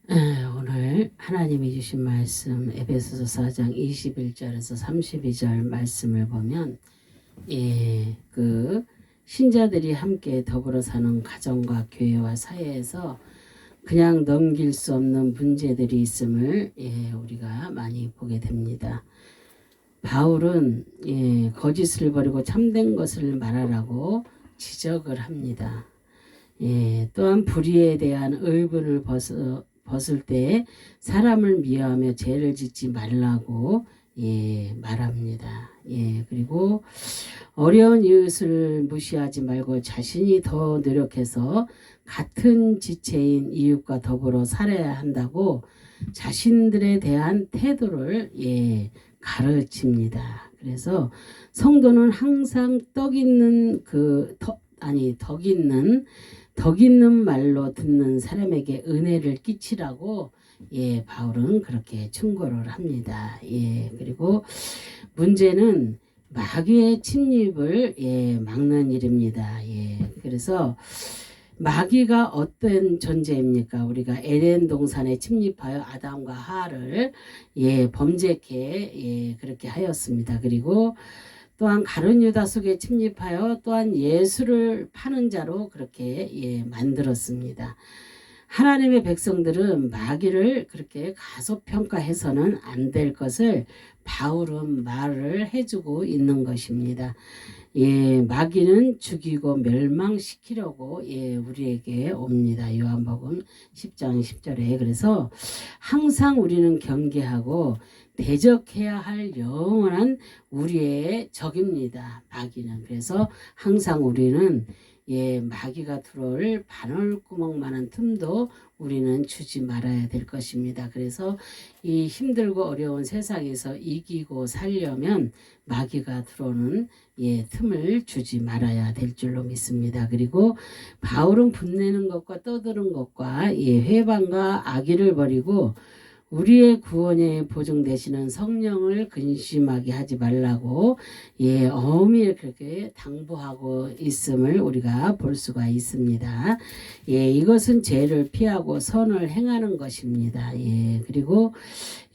오늘 하나님이 주신 말씀 에베소서 4장 21절에서 32절 말씀을 보면 신자들이 함께 더불어 사는 가정과 교회와 사회에서 그냥 넘길 수 없는 문제들이 있음을 우리가 많이 보게 됩니다. 바울은 거짓을 버리고 참된 것을 말하라고 지적을 합니다. 또한 불의에 대한 의분을 벗을 때 사람을 미워하며 죄를 짓지 말라고 말합니다. 그리고 어려운 이웃을 무시하지 말고 자신이 더 노력해서 같은 지체인 이웃과 더불어 살아야 한다고 자신들에 대한 태도를 가르칩니다. 그래서 성도는 항상 덕 있는 말로 듣는 사람에게 은혜를 끼치라고 바울은 그렇게 충고를 합니다. 그리고 문제는 마귀의 침입을 막는 일입니다. 그래서 마귀가 어떤 존재입니까? 우리가 에덴 동산에 침입하여 아담과 하와를 범죄케 그렇게 하였습니다. 그리고 또한 가룟 유다 속에 침입하여 또한 예수를 파는 자로 그렇게 만들었습니다. 하나님의 백성들은 마귀를 그렇게 가소평가해서는 안 될 것을 바울은 말을 해주고 있는 것입니다. 마귀는 죽이고 멸망시키려고 우리에게 옵니다. 요한복음 10장 10절에. 그래서 항상 우리는 경계하고 대적해야 할 영원한 우리의 적입니다. 마귀는. 그래서 항상 우리는 마귀가 들어올 바늘구멍만한 틈도 우리는 주지 말아야 될 것입니다. 그래서 이 힘들고 어려운 세상에서 이기고 살려면 마귀가 들어오는 틈을 주지 말아야 될 줄로 믿습니다. 그리고 바울은 분내는 것과 떠드는 것과 회방과 악의를 버리고 우리의 구원에 보증되시는 성령을 근심하게 하지 말라고 엄히 그렇게 당부하고 있음을 우리가 볼 수가 있습니다. 이것은 죄를 피하고 선을 행하는 것입니다. 그리고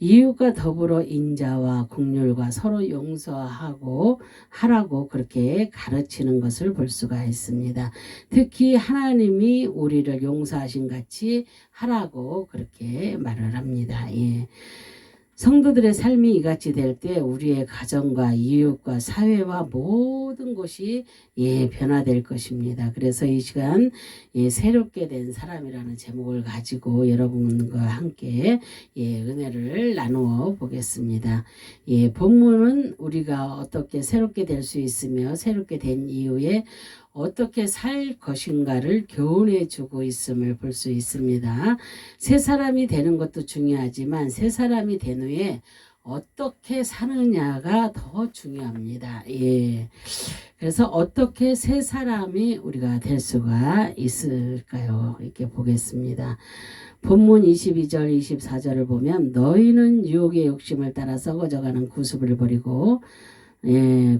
이웃과 더불어 인자와 긍휼과 서로 용서하고 하라고 그렇게 가르치는 것을 볼 수가 있습니다. 특히 하나님이 우리를 용서하신 같이 하라고 그렇게 말을 합니다. 성도들의 삶이 이같이 될 때 우리의 가정과 이웃과 사회와 모든 것이 변화될 것입니다. 그래서 이 시간 새롭게 된 사람이라는 제목을 가지고 여러분과 함께 은혜를 나누어 보겠습니다. 본문은 우리가 어떻게 새롭게 될 수 있으며 새롭게 된 이후에 어떻게 살 것인가를 교훈해 주고 있음을 볼 수 있습니다. 새 사람이 되는 것도 중요하지만 새 사람이 된 후에 어떻게 사느냐가 더 중요합니다. 그래서 어떻게 새 사람이 우리가 될 수가 있을까요? 이렇게 보겠습니다. 본문 22절 24절을 보면 너희는 유혹의 욕심을 따라 썩어져가는 구습을 버리고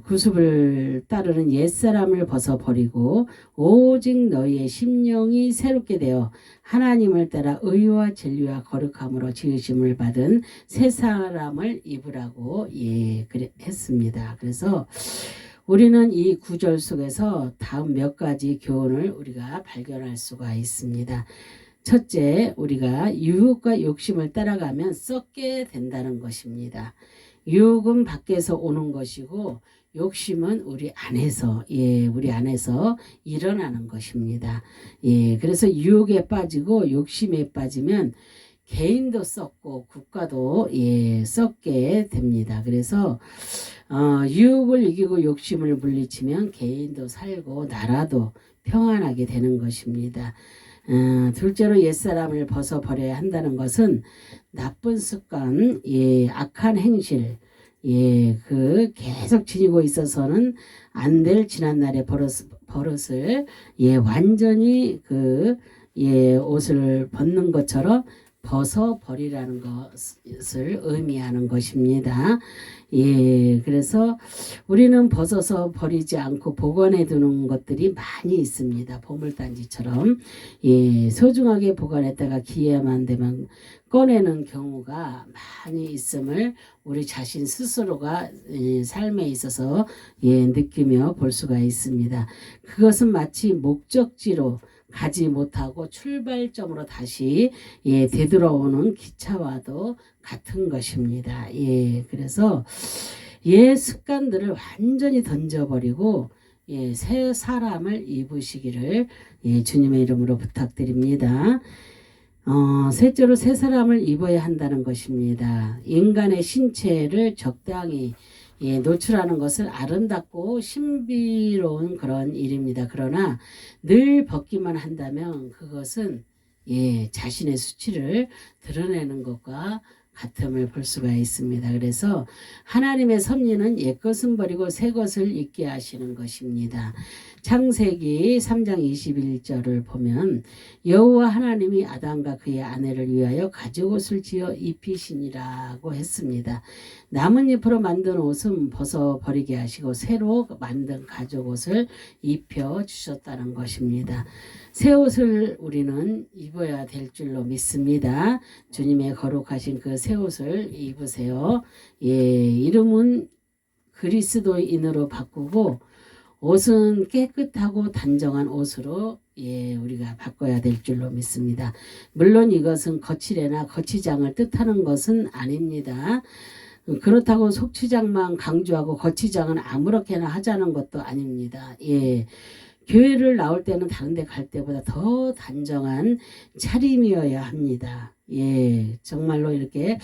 구습을 따르는 옛사람을 벗어버리고 오직 너희의 심령이 새롭게 되어 하나님을 따라 의와 진리와 거룩함으로 지으심을 받은 새 사람을 입으라고 했습니다. 그래서 우리는 이 구절 속에서 다음 몇 가지 교훈을 우리가 발견할 수가 있습니다. 첫째, 우리가 유혹과 욕심을 따라가면 썩게 된다는 것입니다. 유혹은 밖에서 오는 것이고 욕심은 우리 안에서 일어나는 것입니다. 그래서 유혹에 빠지고 욕심에 빠지면 개인도 썩고 국가도 썩게 됩니다. 그래서 유혹을 이기고 욕심을 물리치면 개인도 살고 나라도 평안하게 되는 것입니다. 둘째로 옛사람을 벗어버려야 한다는 것은 나쁜 습관, 악한 행실, 계속 지니고 있어서는 안 될 지난날의 버릇을 완전히 옷을 벗는 것처럼 벗어버리라는 것을 의미하는 것입니다. 예, 그래서 우리는 벗어서 버리지 않고 보관해 두는 것들이 많이 있습니다. 보물단지처럼 예, 소중하게 보관했다가 기회만 되면 꺼내는 경우가 많이 있음을 우리 자신 스스로가 삶에 있어서 예, 느끼며 볼 수가 있습니다. 그것은 마치 목적지로 가지 못하고 출발점으로 다시 예, 되돌아오는 기차와도 같은 것입니다. 예, 그래서 옛 습관들을 완전히 던져버리고 예, 새 사람을 입으시기를 예, 주님의 이름으로 부탁드립니다. 셋째로 새 사람을 입어야 한다는 것입니다. 인간의 신체를 적당히 예, 노출하는 것은 아름답고 신비로운 그런 일입니다. 그러나 늘 벗기만 한다면 그것은 예, 자신의 수치를 드러내는 것과 같음을 볼 수가 있습니다. 그래서 하나님의 섭리는 옛것은 버리고 새것을 입게 하시는 것입니다. 창세기 3장 21절을 보면 여호와 하나님이 아담과 그의 아내를 위하여 가죽옷을 지어 입히시니라고 했습니다. 나뭇잎으로 만든 옷은 벗어버리게 하시고 새로 만든 가죽옷을 입혀주셨다는 것입니다. 새 옷을 우리는 입어야 될 줄로 믿습니다. 주님의 거룩하신 그 새 옷을 입으세요. 예, 이름은 그리스도인으로 바꾸고 옷은 깨끗하고 단정한 옷으로 예, 우리가 바꿔야 될 줄로 믿습니다. 물론 이것은 거칠애나 거치장을 뜻하는 것은 아닙니다. 그렇다고 속치장만 강조하고 거치장은 아무렇게나 하자는 것도 아닙니다. 예. 교회를 나올 때는 다른 데 갈 때보다 더 단정한 차림이어야 합니다. 예, 정말로 이렇게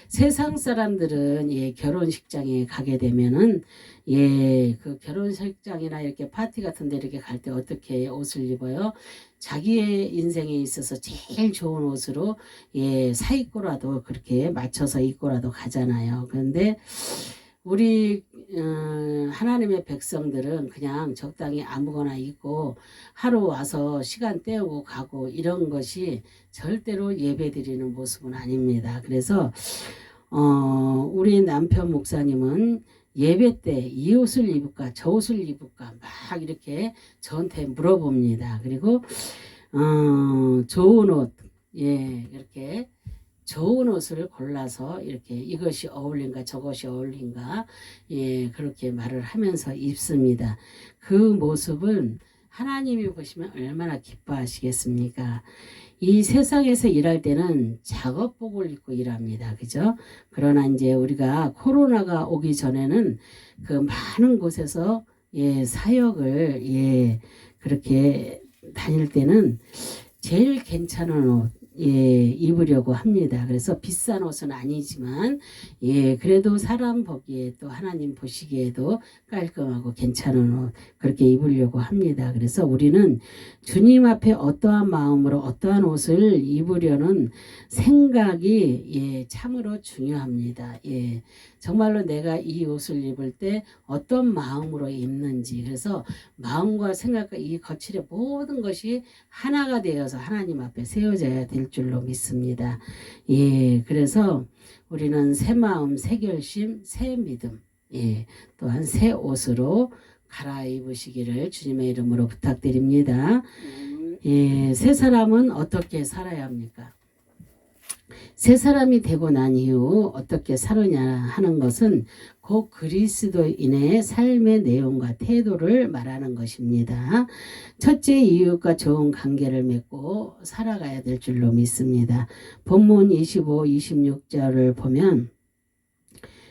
세상 사람들은 예, 결혼식장에 가게 되면은 예, 그 결혼식장이나 이렇게 파티 같은 데 이렇게 갈 때 어떻게 옷을 입어요? 자기의 인생에 있어서 제일 좋은 옷으로 예, 사 입고라도 그렇게 맞춰서 입고라도 가잖아요. 그런데 우리 하나님의 백성들은 그냥 적당히 아무거나 입고 하루 와서 시간 때우고 가고 이런 것이 절대로 예배드리는 모습은 아닙니다. 그래서 우리 남편 목사님은 예배 때 이 옷을 입을까 저 옷을 입을까 막 이렇게 저한테 물어봅니다. 그리고 좋은 옷 예, 이렇게 좋은 옷을 골라서 이렇게 이것이 어울린가 저것이 어울린가 예, 그렇게 말을 하면서 입습니다. 그 모습은 하나님이 보시면 얼마나 기뻐하시겠습니까? 이 세상에서 일할 때는 작업복을 입고 일합니다. 그죠? 그러나 이제 우리가 코로나가 오기 전에는 그 많은 곳에서 예, 사역을 예, 그렇게 다닐 때는 제일 괜찮은 옷 예, 입으려고 합니다. 그래서 비싼 옷은 아니지만 예, 그래도 사람 보기에 또 하나님 보시기에도 깔끔하고 괜찮은 옷 그렇게 입으려고 합니다. 그래서 우리는 주님 앞에 어떠한 마음으로 어떠한 옷을 입으려는 생각이 예, 참으로 중요합니다. 예, 정말로 내가 이 옷을 입을 때 어떤 마음으로 입는지 그래서 마음과 생각과 이 거칠의 모든 것이 하나가 되어서 하나님 앞에 세워져야 될 줄로 믿습니다. 예, 그래서 우리는 새 마음, 새 결심, 새 믿음, 예, 또한 새 옷으로 갈아입으시기를 주님의 이름으로 부탁드립니다. 예, 새 사람은 어떻게 살아야 합니까? 새 사람이 되고 난 이후 어떻게 살으냐 하는 것은 곧 그리스도인의 삶의 내용과 태도를 말하는 것입니다. 첫째, 이웃과 좋은 관계를 맺고 살아가야 될 줄로 믿습니다. 본문 25, 26절을 보면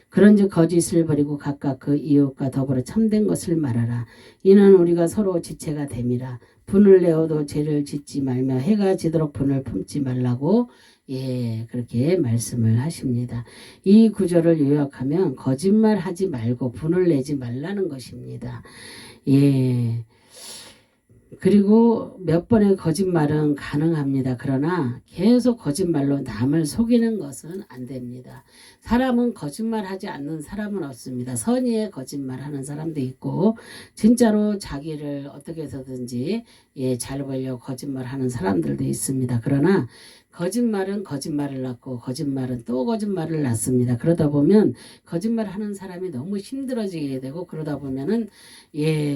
그런즉 거짓을 버리고 각각 그 이웃과 더불어 참된 것을 말하라. 이는 우리가 서로 지체가 됨이라. 분을 내어도 죄를 짓지 말며 해가 지도록 분을 품지 말라고 예, 그렇게 말씀을 하십니다. 이 구절을 요약하면 거짓말하지 말고 분을 내지 말라는 것입니다. 예. 그리고 몇 번의 거짓말은 가능합니다. 그러나 계속 거짓말로 남을 속이는 것은 안 됩니다. 사람은 거짓말하지 않는 사람은 없습니다. 선의의 거짓말하는 사람도 있고 진짜로 자기를 어떻게 해서든지 예, 잘 보려고 거짓말하는 사람들도 있습니다. 그러나 거짓말은 거짓말을 낳고 거짓말은 또 거짓말을 낳습니다. 그러다 보면 거짓말하는 사람이 너무 힘들어지게 되고 그러다 보면은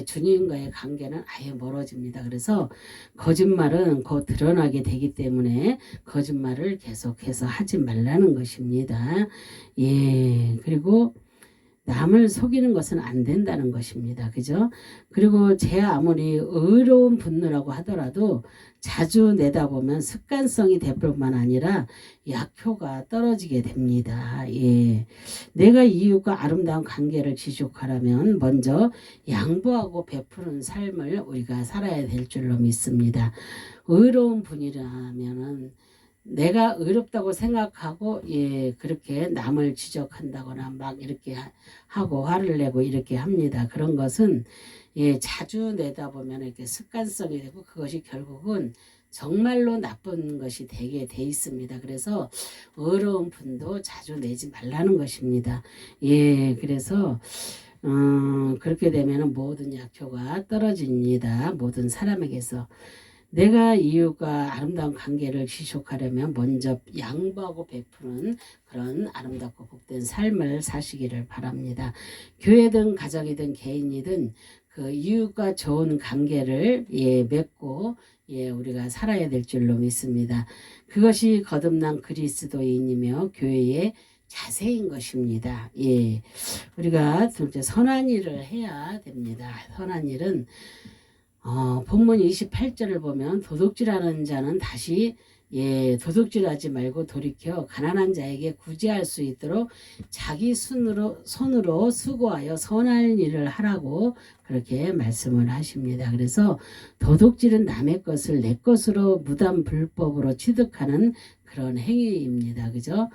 주님과의 관계는 아예 멀어집니다. 그래서 거짓말은 곧 드러나게 되기 때문에 거짓말을 계속해서 하지 말라는 것입니다. 그리고 남을 속이는 것은 안 된다는 것입니다. 그죠? 그리고 제 아무리 의로운 분노라고 하더라도 자주 내다보면 습관성이 될 뿐만 아니라 약효가 떨어지게 됩니다. 내가 이웃과 아름다운 관계를 지속하려면 먼저 양보하고 베푸는 삶을 우리가 살아야 될 줄로 믿습니다. 의로운 분이라면은 내가 의롭다고 생각하고 그렇게 남을 지적한다거나 막 이렇게 하고 화를 내고 이렇게 합니다. 그런 것은 자주 내다 보면 이렇게 습관성이 되고 그것이 결국은 정말로 나쁜 것이 되게 돼 있습니다. 그래서 의로운 분도 자주 내지 말라는 것입니다. 그래서 그렇게 되면 모든 약효가 떨어집니다. 모든 사람에게서. 내가 이웃과 아름다운 관계를 지속하려면 먼저 양보하고 베푸는 그런 아름답고 복된 삶을 사시기를 바랍니다. 교회든 가정이든 개인이든 그 이웃과 좋은 관계를 맺고 우리가 살아야 될 줄로 믿습니다. 그것이 거듭난 그리스도인이며 교회의 자세인 것입니다. 우리가 둘째 선한 일을 해야 됩니다. 선한 일은 본문 28절을 보면 도둑질하는 자는 다시 도둑질하지 말고 돌이켜 가난한 자에게 구제할 수 있도록 자기 손으로 수고하여 선한 일을 하라고 그렇게 말씀을 하십니다. 그래서 도둑질은 남의 것을 내 것으로 무단 불법으로 취득하는 그런 행위입니다. 그죠?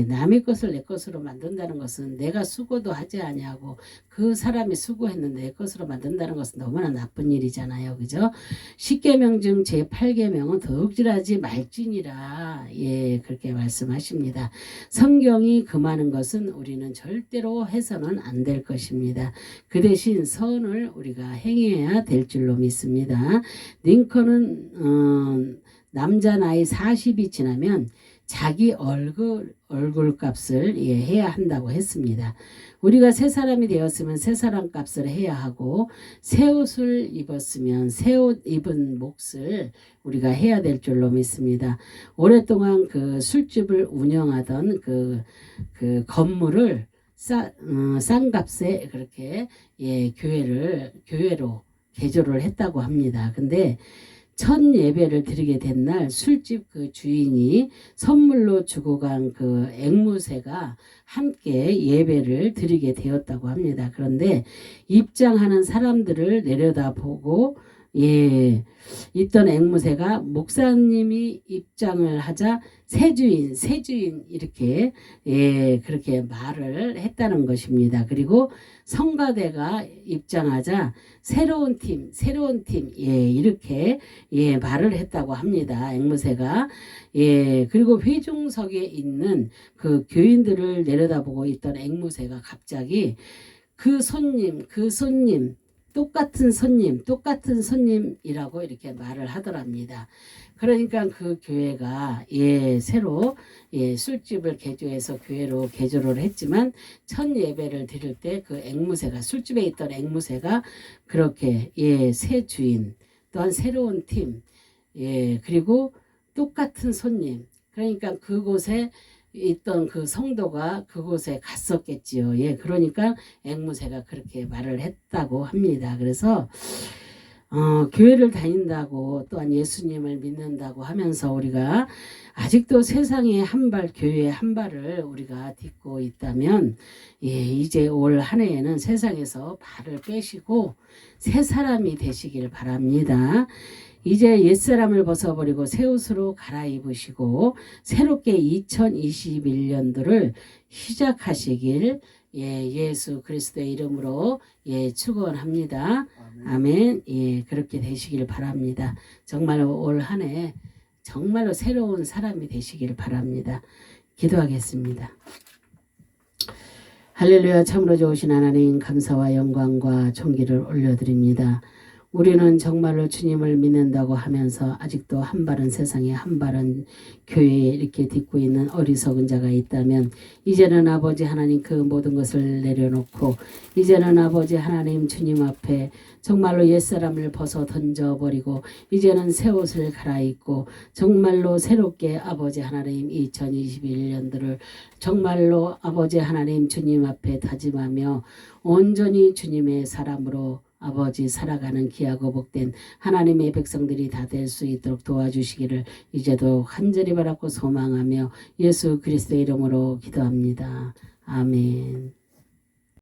남의 것을 내 것으로 만든다는 것은 내가 수고도 하지 아니하고 그 사람이 수고했는데 내 것으로 만든다는 것은 너무나 나쁜 일이잖아요. 그죠? 10계명 중 제8계명은 도둑질하지 말지니라. 그렇게 말씀하십니다. 성경이 금하는 것은 우리는 절대로 해서는 안 될 것입니다. 그 대신 선을 우리가 행해야 될 줄로 믿습니다. 링컨은 남자 나이 40이 지나면 자기 얼굴 값을 해야 한다고 했습니다. 우리가 새 사람이 되었으면 새 사람 값을 해야 하고 새 옷을 입었으면 새 옷 입은 몫을 우리가 해야 될 줄로 믿습니다. 오랫동안 그 술집을 운영하던 그 건물을 싼 값에 그렇게 교회로 개조를 했다고 합니다. 근데 첫 예배를 드리게 된 날 술집 그 주인이 선물로 주고 간 그 앵무새가 함께 예배를 드리게 되었다고 합니다. 그런데 입장하는 사람들을 내려다보고 있던 앵무새가 목사님이 입장을 하자 새주인 이렇게 그렇게 말을 했다는 것입니다. 그리고 성가대가 입장하자 새로운 팀 이렇게 말을 했다고 합니다. 앵무새가 그리고 회중석에 있는 그 교인들을 내려다보고 있던 앵무새가 갑자기 그 손님 똑같은 손님이라고 이렇게 말을 하더랍니다. 그러니까 그 교회가 새로 술집을 개조해서 교회로 개조를 했지만 첫 예배를 드릴 때 그 앵무새가 술집에 있던 앵무새가 그렇게 새 주인 또한 새로운 팀 그리고 똑같은 손님 그러니까 그곳에 있던 그 성도가 그곳에 갔었겠지요. 그러니까 앵무새가 그렇게 말을 했다고 합니다. 그래서 교회를 다닌다고 또한 예수님을 믿는다고 하면서 우리가 아직도 세상에 한 발 교회에 한 발을 우리가 딛고 있다면 이제 올 한 해에는 세상에서 발을 빼시고 새 사람이 되시길 바랍니다. 이제 옛사람을 벗어버리고 새 옷으로 갈아입으시고 새롭게 2021년도를 시작하시길 예수 그리스도의 이름으로 축원합니다. 아멘. 그렇게 되시길 바랍니다. 정말로 올 한 해 정말로 새로운 사람이 되시길 바랍니다. 기도하겠습니다. 할렐루야. 참으로 좋으신 하나님 감사와 영광과 존귀를 올려드립니다. 우리는 정말로 주님을 믿는다고 하면서 아직도 한 발은 세상에 한 발은 교회에 이렇게 딛고 있는 어리석은 자가 있다면 이제는 아버지 하나님 그 모든 것을 내려놓고 이제는 아버지 하나님 주님 앞에 정말로 옛사람을 벗어 던져버리고 이제는 새 옷을 갈아입고 정말로 새롭게 아버지 하나님 2021년도를 정말로 아버지 하나님 주님 앞에 다짐하며 온전히 주님의 사람으로 아버지 살아가는 귀하고 복된 하나님의 백성들이 다 될 수 있도록 도와주시기를 이제도 간절히 바라고 소망하며 예수 그리스도의 이름으로 기도합니다. 아멘.